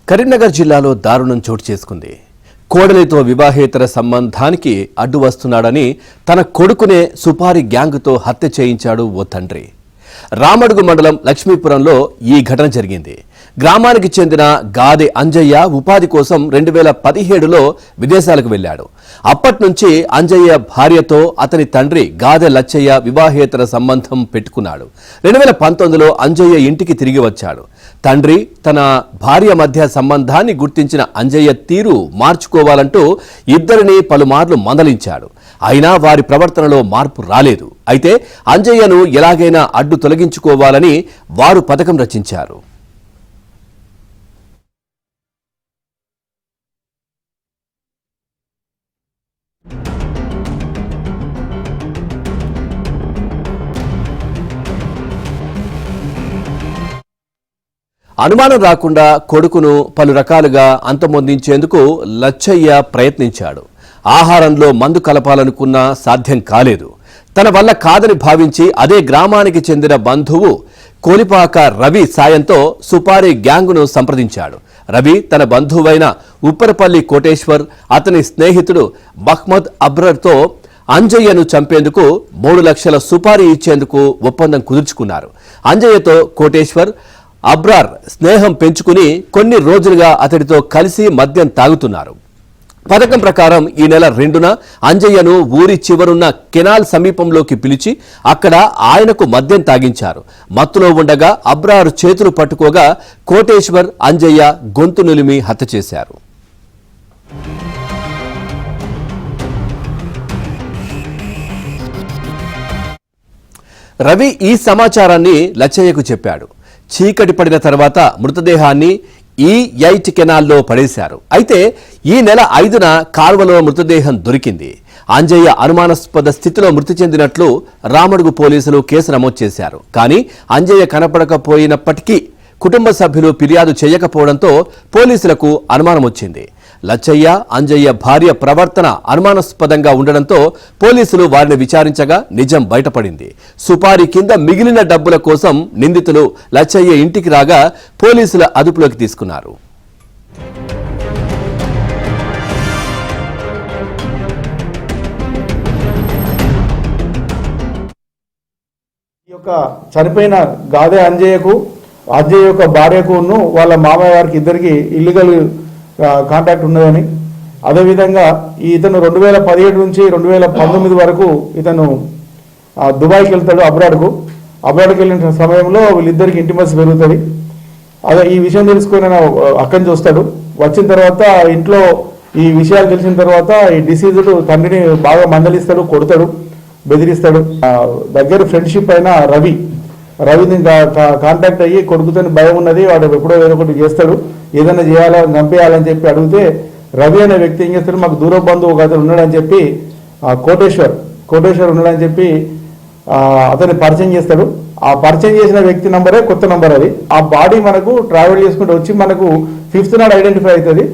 కరీంనగర్ జిల్లాలో దారుణం చోటు చేసుకుంది. కోడలితో వివాహేతర సంబంధానికి అడ్డు వస్తున్నాడని తన కొడుకునే సుపారీ గ్యాంగ్తో హత్య చేయించాడు ఓ తండ్రి. రామడుగు మండలం లక్ష్మీపురంలో ఈ ఘటన జరిగింది. గ్రామానికి చెందిన గాదె అంజయ్య ఉపాధి కోసం 2017లో విదేశాలకు వెళ్లాడు. అప్పట్నుంచి అంజయ్య భార్యతో అతని తండ్రి గాదె లచ్చయ్య వివాహేతర సంబంధం పెట్టుకున్నాడు. 2019లో అంజయ్య ఇంటికి తిరిగి వచ్చాడు. తండ్రి తన భార్య మధ్య సంబంధాన్ని గుర్తించిన అంజయ్య తీరు మార్చుకోవాలంటూ ఇద్దరిని పలుమార్లు మందలించాడు. అయినా వారి ప్రవర్తనలో మార్పు రాలేదు. అయితే అంజయ్యను ఎలాగైనా అడ్డు తొలగించుకోవాలని వారు పథకం రచించారు. అనుమానం రాకుండా కొడుకును పలు రకాలుగా అంతమొందించేందుకు లచ్చయ్య ప్రయత్నించాడు. ఆహారంలో మందు కలపాలనుకున్నా సాధ్యం కాలేదు. తన వల్ల కాదని భావించి అదే గ్రామానికి చెందిన బంధువు కోలిపాక రవి సాయంతో సుపారీ గ్యాంగును సంప్రదించాడు. రవి తన బంధువైన ఉప్పరపల్లి కోటేశ్వర్, అతని స్నేహితుడు మహ్మద్ అబ్రర్తో అంజయ్యను చంపేందుకు 3 లక్షల సుపారీ ఇచ్చేందుకు ఒప్పందం కుదుర్చుకున్నారు. అంజయ్యతో కోటేశ్వర్, అబ్రార్ స్నేహం పెంచుకుని కొన్ని రోజులుగా అతడితో కలిసి మద్యం తాగుతున్నారు. పథకం ప్రకారం ఈ నెల 2న అంజయ్యను ఊరి చివరున్న కెనాల్ సమీపంలోకి పిలిచి అక్కడ ఆయనకు మద్యం తాగించారు. మత్తులో ఉండగా అబ్రార్ చేతులు పట్టుకోగా కోటేశ్వర్ అంజయ్య గొంతు నులిమి హత్య చేశారు. రవి ఈ సమాచారాన్ని లచ్చయ్యకు చెప్పాడు. చీకటి పడిన తర్వాత మృతదేహాన్ని ఈ 8 కెనాల్లో పడేశారు. అయితే ఈ నెల 5న కాల్వలో మృతదేహం దొరికింది. అంజయ్య అనుమానాస్పద స్థితిలో మృతి చెందినట్లు రామడుగు పోలీసులు కేసు నమోదు చేశారు. కానీ అంజయ్య కనపడకపోయినప్పటికీ కుటుంబ సభ్యులు ఫిర్యాదు చేయకపోవడంతో పోలీసులకు అనుమానం వచ్చింది. లచ్చయ్య, అంజయ్య భార్య ప్రవర్తన అనుమానాస్పదంగా ఉండడంతో పోలీసులు వారిని విచారించగా నిజం బయటపడింది. సుపారీ కింద మిగిలిన డబ్బుల కోసం నిందితులు లచ్చయ్య ఇంటికి రాగా పోలీసుల అదుపులోకి తీసుకున్నారు. చనిపోయిన గాదె అంజయ్యకు, అంజయ్య యొక్క భార్యకు వాళ్ళ మామయ్య గారికి ఇద్దరికి ఇల్లీగల్ కాంటాక్ట్ ఉన్నదని, అదేవిధంగా ఇతను 2017 నుంచి 2019 వరకు ఇతను దుబాయ్కి వెళ్తాడు. అబ్రాడ్కి వెళ్ళిన సమయంలో వీళ్ళిద్దరికి ఇంటిమసీ పెరుగుతుంది. అదే ఈ విషయం తెలుసుకొని అక్కడి నుంచి వస్తాడు. వచ్చిన తర్వాత ఇంట్లో ఈ విషయాలు తెలిసిన తర్వాత ఈ డిసీజుడు తండ్రిని బాగా మందలిస్తాడు, కొడతాడు, బెదిరిస్తాడు. దగ్గర ఫ్రెండ్షిప్ అయిన రవిని కాంటాక్ట్ అయ్యి కొడుకుతో భయం ఉన్నది, వాడు ఎప్పుడో ఏదో ఒకటి చేస్తాడు, ఏదైనా చేయాలని చంపేయాలని చెప్పి అడిగితే రవి అనే వ్యక్తి ఏం చేస్తాడు, మాకు దూర బంధువు ఒక అతను ఉన్నాడని చెప్పి కోటేశ్వర్ ఉన్నాడని చెప్పి అతన్ని పరిచయం చేస్తాడు. ఆ పరిచయం చేసిన వ్యక్తి నంబరే కొత్త నంబర్ అది. ఆ బాడీ మనకు ట్రావెల్ చేసుకుంటూ వచ్చి మనకు 5th నాడు ఐడెంటిఫై అవుతుంది.